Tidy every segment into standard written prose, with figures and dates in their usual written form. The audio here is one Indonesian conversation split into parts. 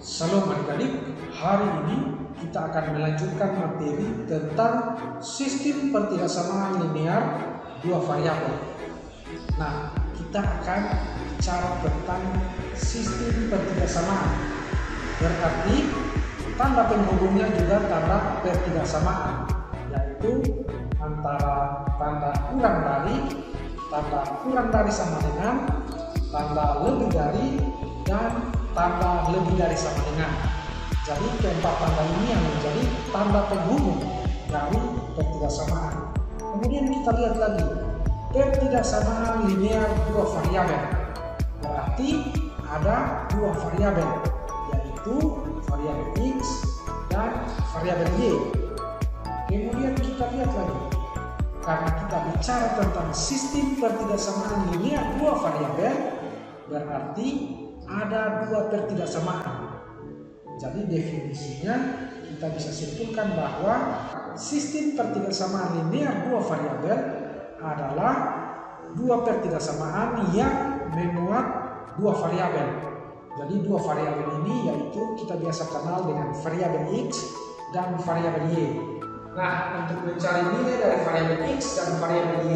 Salam adik-adik, hari ini kita akan melanjutkan materi tentang sistem pertidaksamaan linear dua variabel. Nah, kita akan bicara tentang sistem pertidaksamaan. Berarti tanda penghubungnya juga tanda pertidaksamaan, yaitu antara tanda kurang dari sama dengan, tanda lebih dari, dan tanda lebih dari sama dengan. Jadi keempat tanda ini yang menjadi tanda penghubung dari pertidaksamaan. Kemudian kita lihat lagi pertidaksamaan linear dua variabel. Berarti ada dua variabel, yaitu variabel X dan variabel Y. Kemudian kita lihat lagi, karena kita bicara tentang sistem pertidaksamaan linear dua variabel, berarti ada dua pertidaksamaan. Jadi definisinya kita bisa simpulkan bahwa sistem pertidaksamaan linear dua variabel adalah dua pertidaksamaan yang memuat dua variabel. Jadi dua variabel ini yaitu kita biasa kenal dengan variabel X dan variabel Y. Nah, untuk mencari nilai dari variabel X dan variabel Y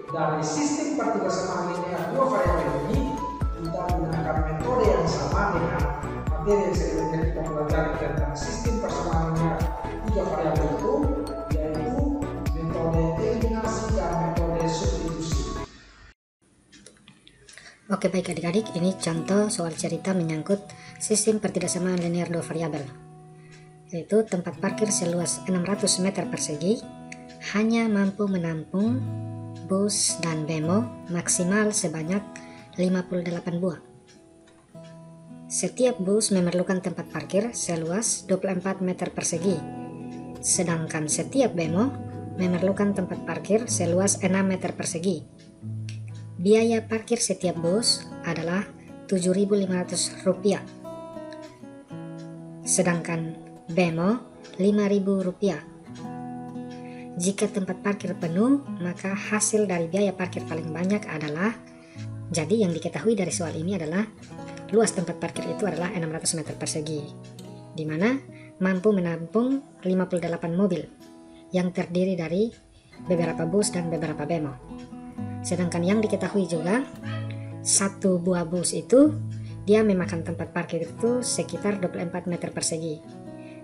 dari sistem pertidaksamaan linear dua variabel ini, kita menggunakan metode yang sama dengan materi yang sebelumnya kita pelajari tentang sistem persamaan linear tiga variabel itu, yaitu metode eliminasi dan metode substitusi. Oke, baik adik-adik, ini contoh soal cerita menyangkut sistem pertidaksamaan linear dua variabel, yaitu tempat parkir seluas 600 meter persegi hanya mampu menampung bus dan bemo maksimal sebanyak 58 buah. Setiap bus memerlukan tempat parkir seluas 24 meter persegi, sedangkan setiap bemo memerlukan tempat parkir seluas 6 meter persegi. Biaya parkir setiap bus adalah Rp7.500, sedangkan bemo Rp5.000. Jika tempat parkir penuh, maka hasil dari biaya parkir paling banyak adalah, jadi yang diketahui dari soal ini adalah luas tempat parkir itu adalah 600 meter persegi, di mana mampu menampung 58 mobil yang terdiri dari beberapa bus dan beberapa bemo. Sedangkan yang diketahui juga, satu buah bus itu dia memakan tempat parkir itu sekitar 24 meter persegi.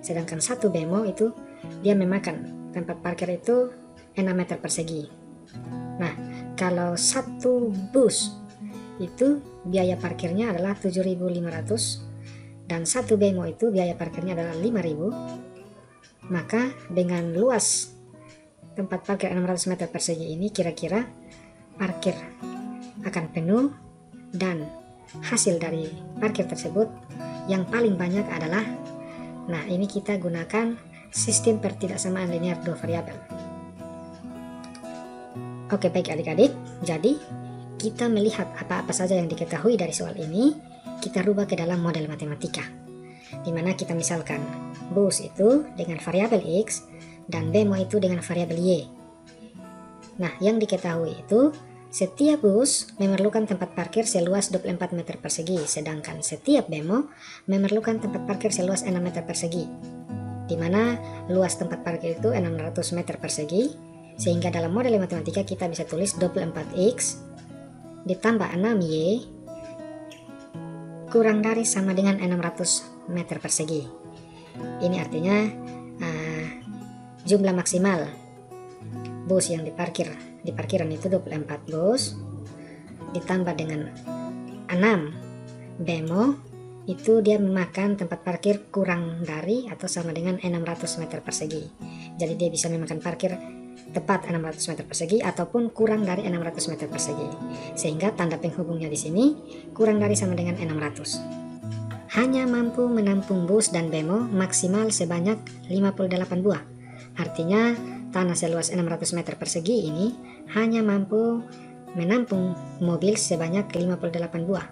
Sedangkan satu bemo itu dia memakan tempat parkir itu 6 meter persegi. Nah, kalau satu bus itu biaya parkirnya adalah 7.500 dan satu bemo itu biaya parkirnya adalah 5.000, maka dengan luas tempat parkir 600 meter persegi ini kira-kira parkir akan penuh, dan hasil dari parkir tersebut yang paling banyak adalah, nah ini kita gunakan sistem pertidaksamaan linear dua variabel. Oke, baik adik-adik, jadi kita melihat apa-apa saja yang diketahui dari soal ini, kita rubah ke dalam model matematika, dimana kita misalkan bus itu dengan variabel X dan bemo itu dengan variabel Y. Nah, yang diketahui itu setiap bus memerlukan tempat parkir seluas 24 meter persegi, sedangkan setiap bemo memerlukan tempat parkir seluas 6 meter persegi, di mana luas tempat parkir itu 600 meter persegi, sehingga dalam model matematika kita bisa tulis 24X ditambah 6Y kurang dari sama dengan 600 meter persegi. Ini artinya jumlah maksimal bus yang di parkiran itu 24 bus ditambah dengan 6 bemo, itu dia memakan tempat parkir kurang dari atau sama dengan 600 meter persegi. Jadi dia bisa memakan parkir tepat 600 meter persegi ataupun kurang dari 600 meter persegi, sehingga tanda penghubungnya di sini kurang dari sama dengan 600. Hanya mampu menampung bus dan bemo maksimal sebanyak 58 buah. Artinya tanah seluas 600 meter persegi ini hanya mampu menampung mobil sebanyak 58 buah.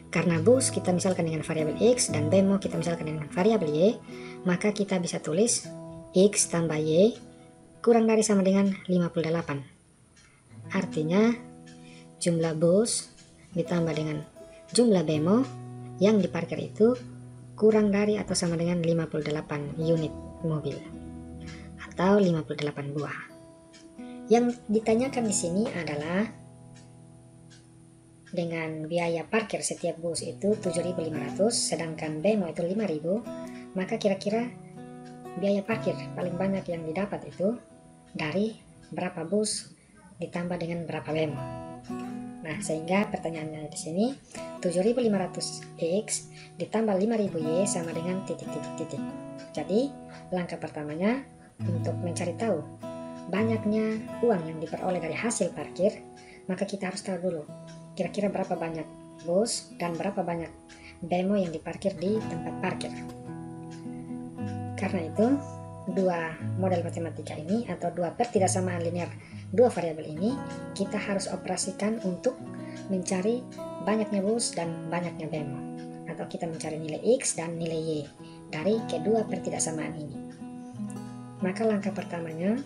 Karena bus kita misalkan dengan variabel X dan bemo kita misalkan dengan variabel Y, maka kita bisa tulis X tambah Y kurang dari sama dengan 58. Artinya jumlah bus ditambah dengan jumlah bemo yang diparkir itu kurang dari atau sama dengan 58 unit mobil atau 58 buah. Yang ditanyakan di sini adalah dengan biaya parkir setiap bus itu 7.500, sedangkan bemo itu 5.000, maka kira-kira biaya parkir paling banyak yang didapat itu dari berapa bus ditambah dengan berapa bemo. Nah, sehingga pertanyaannya di sini 7.500 X ditambah 5.000 Y sama dengan titik-titik-titik. Jadi, langkah pertamanya untuk mencari tahu banyaknya uang yang diperoleh dari hasil parkir, maka kita harus tahu dulu kira-kira berapa banyak bus dan berapa banyak bemo yang diparkir di tempat parkir. Karena itu, dua model matematika ini atau dua pertidaksamaan linear dua variabel ini kita harus operasikan untuk mencari banyaknya bus dan banyaknya bemo, atau kita mencari nilai X dan nilai Y dari kedua pertidaksamaan ini. Maka langkah pertamanya,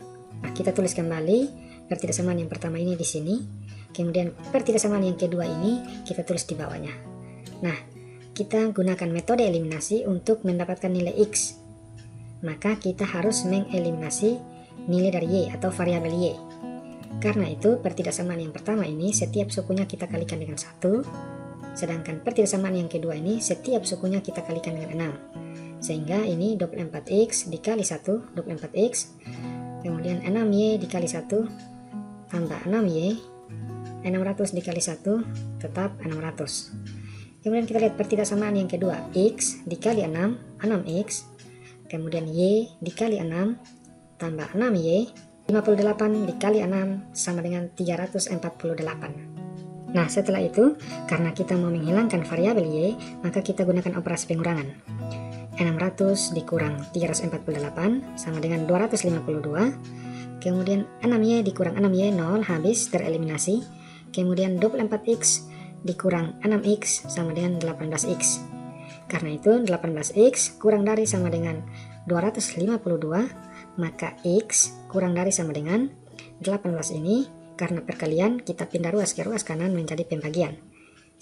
kita tulis kembali pertidaksamaan yang pertama ini di sini, kemudian pertidaksamaan yang kedua ini kita tulis di bawahnya. Nah, kita gunakan metode eliminasi untuk mendapatkan nilai X. Maka kita harus mengeliminasi nilai dari Y atau variabel Y. Karena itu pertidaksamaan yang pertama ini setiap sukunya kita kalikan dengan 1, sedangkan pertidaksamaan yang kedua ini setiap sukunya kita kalikan dengan 6. Sehingga ini 24X dikali 1, 24X, kemudian 6Y dikali 1 tambah 6Y, 600 dikali 1 tetap 600. Kemudian kita lihat pertidaksamaan yang kedua, X dikali 6, 6X, kemudian Y dikali 6 tambah 6Y, 58 dikali 6 sama dengan 348. Nah, setelah itu, karena kita mau menghilangkan variabel Y, maka kita gunakan operasi pengurangan. 600 dikurang 348 sama dengan 252. Kemudian 6Y dikurang 6Y, 0, habis, tereliminasi. Kemudian 24X dikurang 6X sama dengan 18X. Karena itu 18X kurang dari sama dengan 252, maka X kurang dari sama dengan 18 ini, karena perkalian kita pindah ruas ke ruas kanan menjadi pembagian.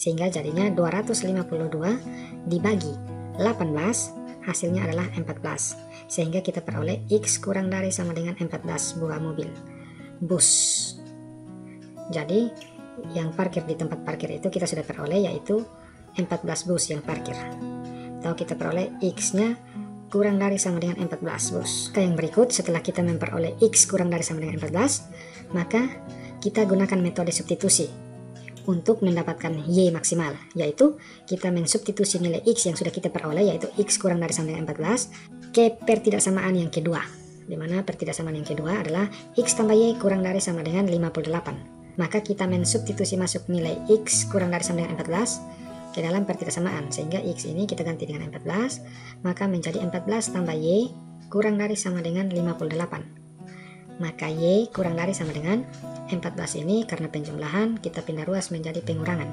Sehingga jadinya 252 dibagi 18, hasilnya adalah 14. Sehingga kita peroleh X kurang dari sama dengan 14 buah mobil bus. Jadi yang parkir di tempat parkir itu kita sudah peroleh, yaitu 14 bus yang parkir. Atau kita peroleh X-nya kurang dari sama dengan 14 bus. Yang berikut, setelah kita memperoleh X kurang dari sama dengan 14, maka kita gunakan metode substitusi untuk mendapatkan Y maksimal, yaitu kita mensubstitusi nilai X yang sudah kita peroleh, yaitu X kurang dari sama dengan 14, ke pertidaksamaan yang kedua, di mana pertidaksamaan yang kedua adalah X tambah Y kurang dari sama dengan 58. Maka kita mensubstitusi masuk nilai X kurang dari sama dengan 14 ke dalam pertidaksamaan, sehingga X ini kita ganti dengan 14, maka menjadi 14 tambah Y kurang dari sama dengan 58. Maka Y kurang dari sama dengan 14 ini, karena penjumlahan kita pindah ruas menjadi pengurangan,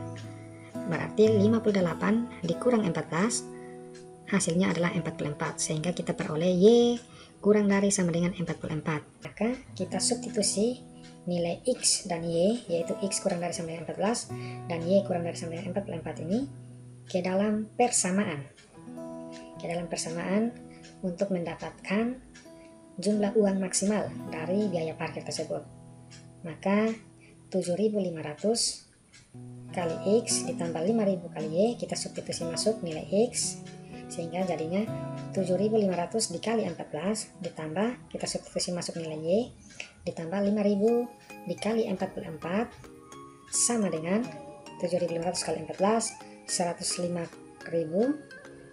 berarti 58 dikurang 14 hasilnya adalah 44, sehingga kita peroleh Y kurang dari sama dengan 44. Maka kita substitusi nilai X dan Y, yaitu X kurang dari sama dengan 14 dan Y kurang dari sama dengan 44 ini ke dalam persamaan. Untuk mendapatkan jumlah uang maksimal dari biaya parkir tersebut. Maka 7.500 kali X ditambah 5.000 kali Y, kita substitusi masuk nilai X, sehingga jadinya 7.500 dikali 14 ditambah kita substitusi masuk nilai Y ditambah 5.000 dikali 44 sama dengan 7.500 kali 14 105.000,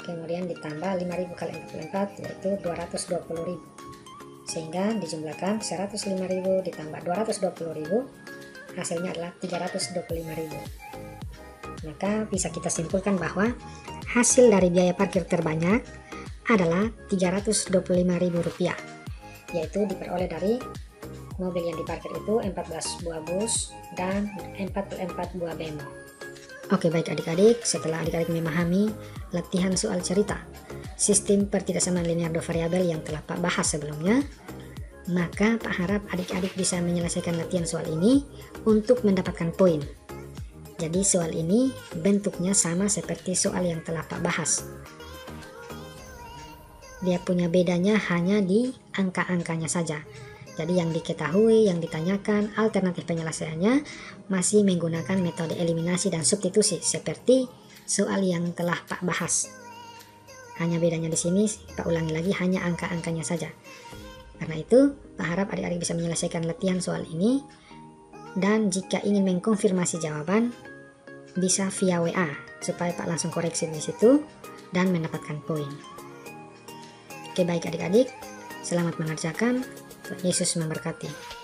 kemudian ditambah 5.000 kali 44 yaitu 220.000, sehingga dijumlahkan 105.000 ditambah 220.000 hasilnya adalah 325.000. Maka bisa kita simpulkan bahwa hasil dari biaya parkir terbanyak adalah Rp325.000, yaitu diperoleh dari mobil yang diparkir itu 14 buah bus dan 44 buah bemo. Oke, baik adik-adik, setelah adik-adik memahami latihan soal cerita sistem pertidaksamaan linear dua variabel yang telah Pak bahas sebelumnya, maka Pak harap adik-adik bisa menyelesaikan latihan soal ini untuk mendapatkan poin. Jadi soal ini bentuknya sama seperti soal yang telah Pak bahas. Dia punya bedanya hanya di angka-angkanya saja. Jadi yang diketahui, yang ditanyakan, alternatif penyelesaiannya masih menggunakan metode eliminasi dan substitusi seperti soal yang telah Pak bahas. Hanya bedanya di sini, Pak ulangi lagi, hanya angka-angkanya saja. Karena itu, Pak harap adik-adik bisa menyelesaikan latihan soal ini. Dan jika ingin mengkonfirmasi jawaban, bisa via WA supaya Pak langsung koreksi di situ dan mendapatkan poin. Oke, baik adik-adik, selamat mengerjakan. Yesus memberkati.